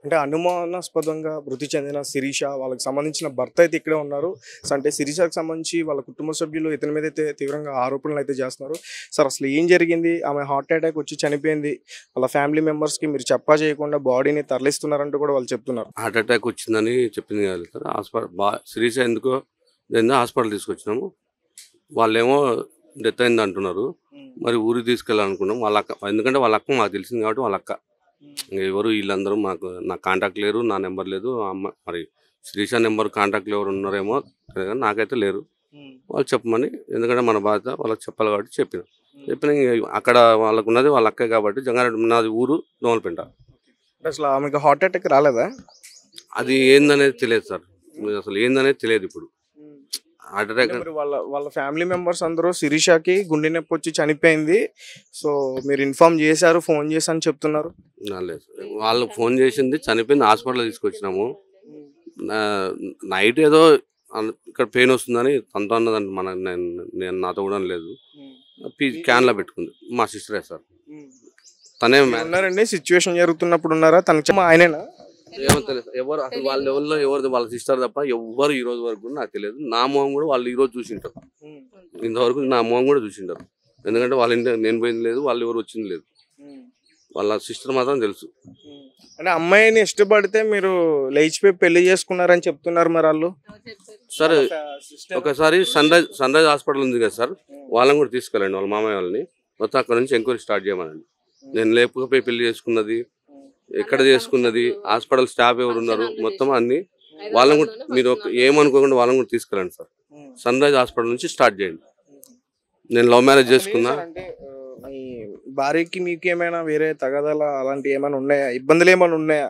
అంటే అనుమానాస్పదంగా మృతి చెందిన శిరీష వాళ్ళకి సంబంధించిన భర్త అయితే ఇక్కడే ఉన్నారు. సో, అంటే శిరీషకి సంబంధించి వాళ్ళ కుటుంబ సభ్యులు ఇతని మీద అయితే తీవ్రంగా ఆరోపణలు అయితే చేస్తున్నారు. సార్ అసలు ఏం జరిగింది? ఆమె హార్ట్ అటాక్ వచ్చి చనిపోయింది. వాళ్ళ ఫ్యామిలీ మెంబర్స్‌కి మీరు చెప్పా చేయకుండా బాడీని తరలిస్తున్నారంటూ కూడా వాళ్ళు చెప్తున్నారు. హార్ట్ అటాక్ వచ్చిందని చెప్పింది కదా సార్. శిరీష ఎందుకో హాస్పిటల్ తీసుకొచ్చినాము. వాళ్ళేమో డెత్ అయింది అంటున్నారు. మరి ఊరికి తీసుకెళ్ళాలనుకున్నాం. వాళ్ళ అక్క, ఎందుకంటే వాళ్ళ అక్క మాకు తెలిసింది కాబట్టి వాళ్ళ అక్క. ఎవరు వీళ్ళందరూ నా కాంటాక్ట్ లేరు, నా నెంబర్ లేదు. అమ్మ మరి శిరీష నెంబర్ కాంటాక్ట్లో ఎవరు ఉన్నారేమో తెలియదు కానీ నాకైతే లేరు. వాళ్ళు చెప్పమని, ఎందుకంటే మన బాధ్యత వాళ్ళకి చెప్పాలి కాబట్టి చెప్పిన అక్కడ వాళ్ళకు ఉన్నది వాళ్ళ అక్కే కాబట్టి జంగారెడ్డి, నాది ఊరు దోమలపెంట. అసలు ఆమెకు హార్ట్ అటాక్ రాలేదా? అది ఏందనేది తెలియదు సార్. అసలు ఏందనేది తెలియదు ఇప్పుడు. హార్ట్ అటాక్ వాళ్ళ వాళ్ళ ఫ్యామిలీ మెంబర్స్ అందరూ శిరీషకి గుండె నొప్పి వచ్చి చనిపోయింది, సో మీరు ఇన్ఫార్మ్ చేశారు, ఫోన్ చేసి అని చెప్తున్నారు. లేదు, వాళ్ళు ఫోన్ చేసింది చనిపోయింది, హాస్పిటల్ తీసుకొచ్చినాము. నైట్ ఏదో ఇక్కడ పెయిన్ వస్తుందని తనతో అన్నదండి. నేను నాతో కూడా లేదు. క్యాన్లో పెట్టుకుంది మా సిస్టరే సార్. తనే ఉన్నారండి సిచ్యువేషన్ జరుగుతున్నప్పుడు ఉన్నారా? తనకి ఆయనేనా? ఏమో తెలియదు. ఎవరు అసలు వాళ్ళ లెవెల్లో ఎవరిది వాళ్ళ సిస్టర్ తప్ప ఎవరు ఈ రోజు వరకు నాకు తెలియదు. నా మొహం కూడా వాళ్ళు ఈ రోజు చూసింటారు. ఇంతవరకు నా మొహం కూడా చూసింటారు. ఎందుకంటే వాళ్ళ ఇంటి నేను పోయింది లేదు, వాళ్ళు ఎవరు వచ్చింది లేదు. వాళ్ళ సిస్టర్ మాత్రం తెలుసు. అంటే అమ్మాయిని ఇష్టపడితే మీరు లేచిపోయి పెళ్లి చేసుకున్నారని చెప్తున్నారు మరి వాళ్ళు. సార్ ఒకసారి సన్ రైజ్ హాస్పిటల్ ఉంది కదా సార్, వాళ్ళని కూడా తీసుకెళ్ళండి, వాళ్ళ మామయ్య వాళ్ళని. మొత్తం అక్కడ నుంచి ఎంక్వైరీ స్టార్ట్ చేయమనండి. నేను లేకపోయి పెళ్లి చేసుకున్నది, ఎక్కడ చేసుకున్నది, హాస్పిటల్ స్టాఫ్ ఎవరు ఉన్నారు, మొత్తం అన్ని వాళ్ళని కూడా మీరు ఏమనుకోకుండా వాళ్ళని కూడా తీసుకెళ్ళండి సార్. సన్ రైజ్ హాస్పిటల్ నుంచి స్టార్ట్ చేయండి. నేను లవ్ మ్యారేజ్ చేసుకున్నా. మీ భార్యకి మీకు ఏమైనా వేరే తగాదాల అలాంటివి ఏమైనా ఉన్నాయా? ఇబ్బందులు ఏమైనా ఉన్నాయా?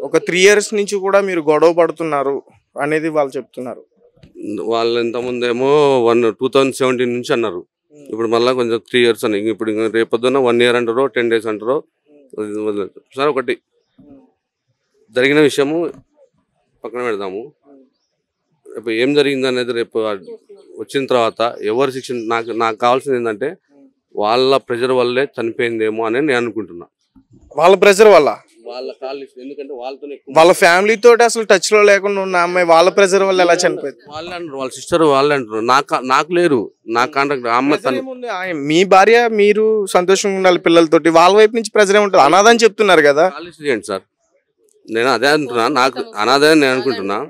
ఒక 3 years నుంచి కూడా మీరు గొడవ పడుతున్నారు అనేది వాళ్ళు చెప్తున్నారు. వాళ్ళు ఇంతకుముందేమో 2017 నుంచి అన్నారు. ఇప్పుడు మళ్ళీ కొంచెం 3 years అని. ఇప్పుడు రేపొద్దున 1 year అంటారో 10 days అంటారో సార్. ఒకటి జరిగిన విషయము పక్కన పెడదాము. రేపు ఏం జరిగింది అనేది రేపు వచ్చిన తర్వాత ఎవరి శిక్ష. నాకు కావాల్సింది ఏంటంటే వాళ్ళ ప్రెజర్ వల్లే చనిపోయిందేమో అని నేను అనుకుంటున్నా. వాళ్ళ ప్రెజర్ వల్ల? వాళ్ళ కాళ్ళు, ఎందుకంటే వాళ్ళ ఫ్యామిలీ తోటి అసలు టచ్ లో లేకుండా ఉన్న అమ్మాయి వాళ్ళ ప్రెజర్ వల్ల ఎలా చనిపోయింది? వాళ్ళే అంటారు, వాళ్ళ సిస్టర్ వాళ్ళే అంటారు. నాకు లేరు, నాకు కాంటాక్ట్. అమ్మాయి మీ భార్య మీరు సంతోషంగా ఉండాలి పిల్లలతోటి, వాళ్ళ వైపు నుంచి ప్రెజర్ ఉంటుంది. అనాథ అని చెప్తున్నారు కదా. చేయండి సార్, నేను అదే అంటున్నా. నాకు అనాథ నేను అనుకుంటున్నా.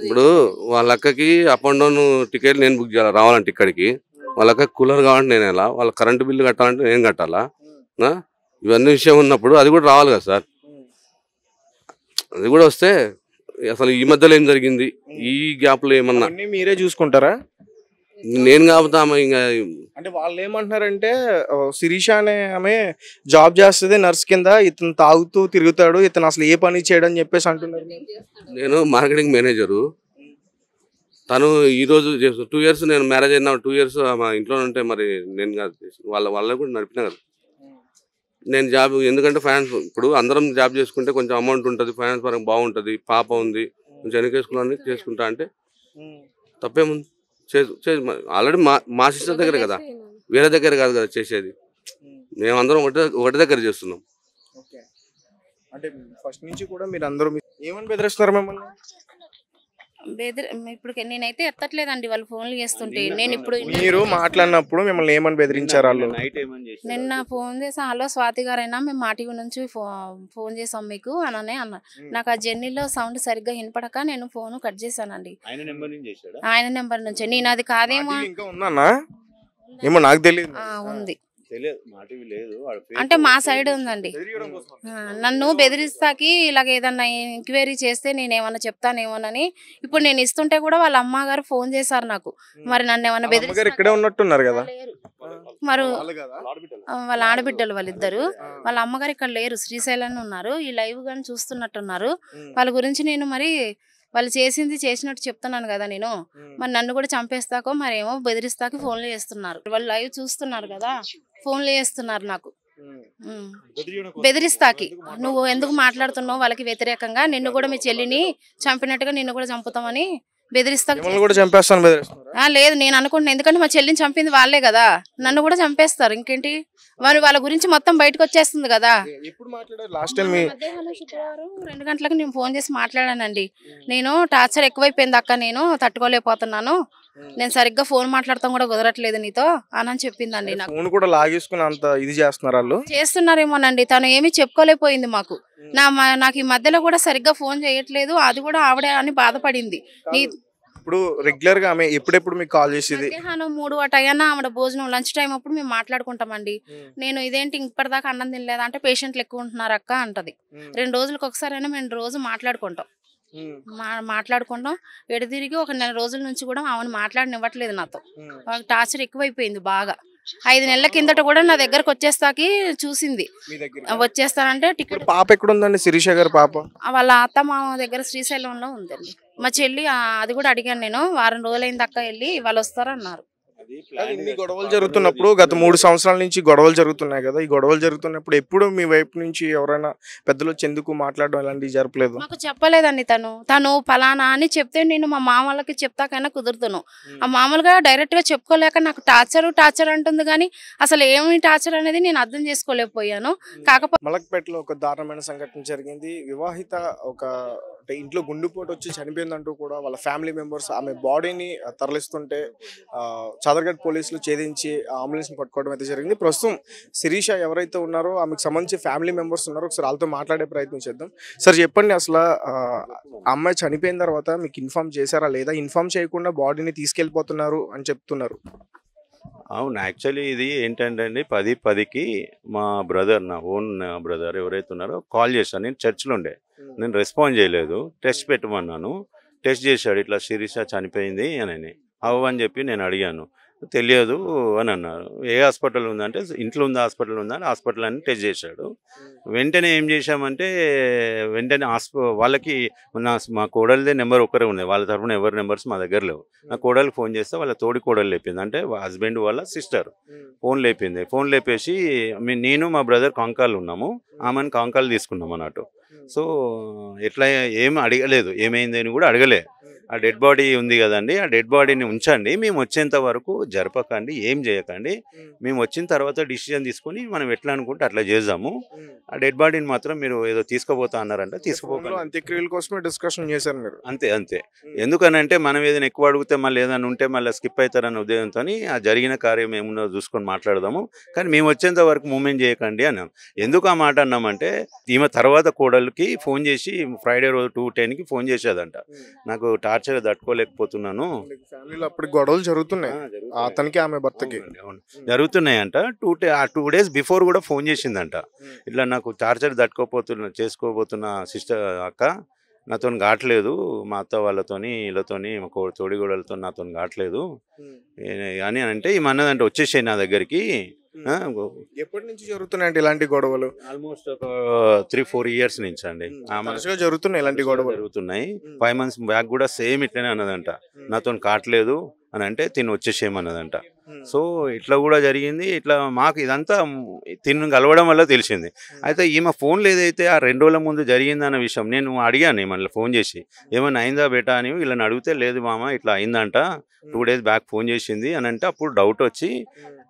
ఇప్పుడు వాళ్ళ అక్కకి అప్ అండ్ డౌన్ టికెట్ నేను బుక్ చేయాలి రావాలంటే ఇక్కడికి. వాళ్ళ అక్క కూలర్ కావాలంటే నేను ఎలా, వాళ్ళ కరెంటు బిల్లు కట్టాలంటే నేను కట్టాలా? ఇవన్నీ విషయం ఉన్నప్పుడు అది కూడా రావాలి కదా సార్. అది కూడా వస్తే అసలు ఈ మధ్యలో ఏం జరిగింది, ఈ గ్యాప్ లో ఏమన్నా మీరే చూసుకుంటారా? నేను కాకపోతే ఆమె ఇంకా. అంటే వాళ్ళు ఏమంటున్నారంటే శిరీష అనే ఆమె జాబ్ చేస్తుంది నర్స్ కింద, ఇతను తాగుతూ తిరుగుతాడు, ఇతను అసలు ఏ పని చేయడని చెప్పేసి అంటున్నారు. నేను మార్కెటింగ్ మేనేజరు. తను ఈ రోజు 2 years నేను మ్యారేజ్ అయినా 2 years మా ఇంట్లో ఉంటే మరి నేను కాదు వాళ్ళ కూడా నడిపినా కదా. నేను జాబ్, ఎందుకంటే ఫైనాన్స్, ఇప్పుడు అందరం జాబ్ చేసుకుంటే కొంచెం అమౌంట్ ఉంటుంది, ఫైనాన్స్ పరంగా బాగుంటుంది, పాప ఉంది, కొంచెం వెనకేసుకుని చేసుకుంటా అంటే తప్పేముంది. ఆల్రెడీ మా సిస్టర్ దగ్గర కదా, వేరే దగ్గర కాదు కదా చేసేది. మేమందరం ఒకటి దగ్గర చేస్తున్నాం. అంటే ఫస్ట్ నుంచి కూడా మీరు అందరూ ఏమని బెదిరిస్తున్నారు మిమ్మల్ని? ఇప్పుడు నేనైతే ఎత్తట్లేదండి, వాళ్ళు ఫోన్లు చేస్తుంటే. నేను ఇప్పుడు మీరు మాట్లాడినప్పుడు మిమ్మల్ని ఏమని బెదిరించారు వాళ్ళు? నిన్న ఫోన్ చేసి, హలో స్వాతి గారైనా, మేము మా టీవీ నుంచి ఫోన్ చేసాం మీకు అని అన్నారు. నాకు ఆ జర్నీలో సౌండ్ సరిగ్గా వినపడక నేను ఫోన్ కట్ చేశానండి. ఆయన నెంబర్ నుంచి. నేను అది కాదేమో ఏమో నాకు తెలియదు. ఉంది అంటే మా సైడ్ ఉందండి. నన్ను బెదిరిస్తాకి ఇలాగ ఏదన్నా ఎంక్వైరీ చేస్తే నేను ఏమన్నా చెప్తానేమోనని. ఇప్పుడు నేను ఇస్తుంటే కూడా వాళ్ళ అమ్మగారు ఫోన్ చేశారు నాకు. మరి నన్ను ఏమన్నా బెదిరిస్తారు ఇక్కడే ఉన్నట్టున్నారు కదా. మరి వాళ్ళ ఆడబిడ్డలు వాళ్ళిద్దరు, వాళ్ళ అమ్మగారు ఇక్కడ లేరు, శ్రీశైలంలో ఉన్నారు. ఈ లైవ్ గాని చూస్తున్నట్టున్నారు. వాళ్ళ గురించి నేను మరి వాళ్ళు చేసింది చేసినట్టు చెప్తున్నాను కదా నేను. మరి నన్ను కూడా చంపేస్తాకో మరేమో బెదిరిస్తాకి ఫోన్లు చేస్తున్నారు. వాళ్ళు లైవ్ చూస్తున్నారు కదా, ఫోన్లు చేస్తున్నారు నాకు బెదిరిస్తాకి. నువ్వు ఎందుకు మాట్లాడుతున్నావు వాళ్ళకి వ్యతిరేకంగా, నిన్ను కూడా మీ చెల్లిని చంపినట్టుగా నిన్ను కూడా చంపుతామని బెదిరిస్తా మిమ్మల్ని కూడా చంపేస్తాను బెదిరిస్తున్నారా? లేదు నేను అనుకుంటున్నాను, ఎందుకంటే మా చెల్లిని చంపింది వాళ్ళే కదా, నన్ను కూడా చంపేస్తారు ఇంకేంటి. వాళ్ళ గురించి మొత్తం బయటకు వచ్చేస్తుంది కదా. ఎప్పుడు మాట్లాడారు లాస్ట్ టైం? మధ్యాహ్నం శుక్రవారం 2 గంటలకు నేను ఫోన్ చేసి మాట్లాడానండి. నేను టార్చర్ ఎక్కువైపోయింది అక్క, నేను తట్టుకోలేకపోతున్నాను, నేను సరిగ్గా ఫోన్ మాట్లాడతాం కూడా కుదరట్లేదు నీతో అని చెప్పిందండి. నాకు ఫోన్ కూడా లాగేసుకుని అంత ఇది చేస్తున్నారు వాళ్ళు. చేస్తున్నారేమోనండి, తను ఏమీ చెప్పుకోలేకపోయింది మాకు. నాకు ఈ మధ్యలో కూడా సరిగ్గా ఫోన్ చేయట్లేదు, అది కూడా ఆవిడే అని బాధపడింది. ఇప్పుడు రెగ్యులర్ గా ఆమె ఎప్పుడెప్పుడు మీకు కాల్ చేసేది? మధ్యాహ్నం 3 అయ్యాన ఆవిడ భోజనం లంచ్ టైం అప్పుడు మేము మాట్లాడుకుంటామండి. నేను ఇదేంటి ఇప్పటిదాకా అన్నం తినలేదా అంటే, పేషెంట్లు ఎక్కువ ఉంటున్నారు అక్క అంటది. 2 రోజులకు ఒకసారైనా మేము రోజు మాట్లాడుకుంటాం. మాట్లాడుకుంటాం ఎడతిరిగి ఒక 4 రోజుల నుంచి కూడా ఆమెను మాట్లాడనివ్వట్లేదు నాతో. టార్చర్ ఎక్కువైపోయింది బాగా. 5 నెలల కిందట కూడా నా దగ్గరకు వచ్చేస్తాకి చూసింది, వచ్చేస్తానంటే టికెట్. పాప ఎక్కడ ఉందండి శిరీష గారి పాప? వాళ్ళ అత్త మామ దగ్గర శ్రీశైలంలో ఉందండి. మా చెల్లి అది కూడా అడిగాను నేను, వారం రోజులైంది అక్క వెళ్ళి, వాళ్ళు వస్తారన్నారు. ఇన్ని గొడవలు జరుగుతున్నప్పుడు గత 3 సంవత్సరాల నుంచి గొడవలు జరుగుతున్నాయి కదా, ఈ గొడవలు జరుగుతున్నప్పుడు ఎప్పుడు మీ వైపు నుంచి ఎవరైనా పెద్దలు చెందుకు మాట్లాడడం ఇలాంటివి జరపలేదు? మాకు చెప్పలేదండి. తను ఫలానా అని చెప్తే నేను మా మామూలకి చెప్తాకైనా కుదురుతాను. ఆ మామూలుగా డైరెక్ట్ గా చెప్పుకోలేక నాకు టార్చర్ అంటుంది, కానీ అసలు ఏమి టార్చర్ అనేది నేను అర్థం చేసుకోలేకపోయాను. కాకపోతే మలక్పేటలో ఒక దారుణమైన సంఘటన జరిగింది. వివాహిత ఒక ఇంట్లో గుండెపోటు వచ్చి చనిపోయిందంటూ కూడా వాళ్ళ ఫ్యామిలీ మెంబర్స్ ఆమె బాడీని తరలిస్తుంటే చాదర్ఘట్ పోలీసులు ఛేదించి అంబులెన్స్ పట్టుకోవడం అయితే జరిగింది. ప్రస్తుతం శిరీష ఎవరైతే ఉన్నారో ఆమెకు సంబంధించి ఫ్యామిలీ మెంబర్స్ ఉన్నారో, ఒకసారి వాళ్ళతో మాట్లాడే ప్రయత్నం చేద్దాం. సార్ చెప్పండి, అసలు అమ్మాయి చనిపోయిన తర్వాత మీకు ఇన్ఫార్మ్ చేశారా లేదా? ఇన్ఫార్మ్ చేయకుండా బాడీని తీసుకెళ్ళిపోతున్నారు అని చెప్తున్నారు. అవును, యాక్చువల్లీ ఇది ఏంటంటే అండి, 10:10కి మా బ్రదర్, నా ఓన్ బ్రదర్ ఎవరైతే ఉన్నారో కాల్ చేశాను. నేను చర్చ్లో ఉండే, నేను రెస్పాండ్ చేయలేదు. టెస్ట్ పెట్టమన్నాను, టెస్ట్ చేశాడు. ఇట్లా శిరీష చనిపోయింది అని అవ్వని చెప్పి నేను అడిగాను. తెలియదు అని అన్నారు. ఏ హాస్పిటల్ ఉందంటే ఇంట్లో ఉంది, హాస్పిటల్ ఉందని హాస్పిటల్ అని టెస్ట్ చేశాడు. వెంటనే ఏం చేశామంటే, వెంటనే వాళ్ళకి మా కోడలిదే నెంబర్ ఒక్కరే ఉంది, వాళ్ళ తరఫున ఎవరి నెంబర్స్ మా దగ్గర లేవు. నా కోడలికి ఫోన్ చేస్తే వాళ్ళ తోడి కోడలు లేపింది, అంటే హస్బెండ్ వాళ్ళ సిస్టర్ ఫోన్ లేపింది. ఫోన్ లేపేసి నేను మా బ్రదర్ కాంకాలు ఉన్నాము, ఆమెను కాంకాలు తీసుకున్నాం అన్నట్టు. సో ఎట్లా ఏం అడగలేదు, ఏమైంది అని కూడా అడగలే. ఆ డెడ్ బాడీ ఉంది కదండి, ఆ డెడ్ బాడీని ఉంచండి, మేము వచ్చేంత వరకు జరపకండి, ఏం చేయకండి, మేము వచ్చిన తర్వాత డిసిజన్ తీసుకొని మనం ఎట్లా అనుకుంటే అట్లా చేద్దాము. ఆ డెడ్ బాడీని మాత్రం మీరు ఏదో తీసుకుపోతా అన్నారంట, తీసుకుపోకండి. అంత్యక్రియల కోసమే డిస్కషన్ చేశారు మీరు? అంతే. ఎందుకనంటే మనం ఏదైనా ఎక్కువ అడిగితే మళ్ళీ ఏదైనా ఉంటే మళ్ళీ స్కిప్ అవుతారన్న ఉద్దేశంతో ఆ జరిగిన కార్యం ఏమున్నో చూసుకొని మాట్లాడదాము, కానీ మేము వచ్చేంత వరకు మూమెంట్ చేయకండి అన్నాం. ఎందుకు ఆ మాట అన్నామంటే, ఈమె తర్వాత కోడలికి ఫోన్ చేసి ఫ్రైడే రోజు 2:10కి ఫోన్ చేసేదంట, నాకు టార్చర్ తట్టుకోలేకపోతున్నాను. ఫ్యామిలీలో అప్పుడు గొడవలు జరుగుతున్నాయి, అతనికి ఆమె భర్తకి జరుగుతున్నాయంట. 2 days బిఫోర్ కూడా ఫోన్ చేసిందంట, ఇట్లా నాకు టార్చర్ చేసుకోబోతున్న సిస్టర్ అక్క, నాతో కావట్లేదు, మా అత్త వాళ్ళతోని వీళ్ళతోని మా తోడిగోడలతో నాతో కావట్లేదు అని అంటే, ఈ అన్నదంటే వచ్చేసాయి నా దగ్గరికి. ఎప్పటి నుంచి జరుగుతున్నాయండి ఇలాంటి గొడవలు? ఆల్మోస్ట్ ఒక 3-4 years నుంచి అండి జరుగుతున్నాయి ఇలాంటి గొడవలు. జరుగుతున్నాయి. 5 months బ్యాక్ కూడా సేమ్ ఇట్లనే అన్నదంట, నాతో కావట్లేదు అని అంటే తిని వచ్చేసేయమన్నదంట. సో ఇట్లా కూడా జరిగింది. ఇట్లా మాకు ఇదంతా తిని కలవడం వల్ల తెలిసింది. అయితే ఈమె ఫోన్లో ఏదైతే ఆ 2 రోజుల ముందు జరిగిందన్న విషయం నేను అడిగాను ఏమన్నా ఫోన్ చేసి, ఏమన్నా అయిందా బేటా అని వీళ్ళని అడిగితే, లేదు మామ ఇట్లా అయిందంట, 2 days బ్యాక్ ఫోన్ చేసింది అని అంటే, అప్పుడు డౌట్ వచ్చి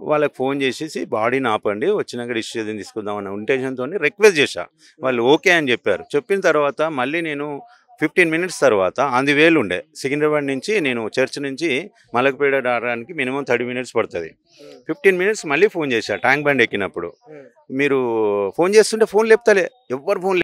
వాళ్ళకి ఫోన్ చేసేసి బాడీని ఆపండి, వచ్చినాక డిసిజన్ తీసుకుందామన్న ఇంటెన్షన్తో రిక్వెస్ట్ చేశా. వాళ్ళు ఓకే అని చెప్పారు. చెప్పిన తర్వాత మళ్ళీ నేను 15 minutes తర్వాత ఆన్ ది వేలు ఉండే, సికింద్రాబాద్ నుంచి నేను చర్చ్ నుంచి మలక్పేట రావడానికి మినిమం 30 minutes పడుతుంది. 15 minutes మళ్ళీ ఫోన్ చేశా ట్యాంక్ బండ్ ఎక్కినప్పుడు. మీరు ఫోన్ చేస్తుంటే ఫోన్ లేపుతలే, ఎవ్వరు ఫోన్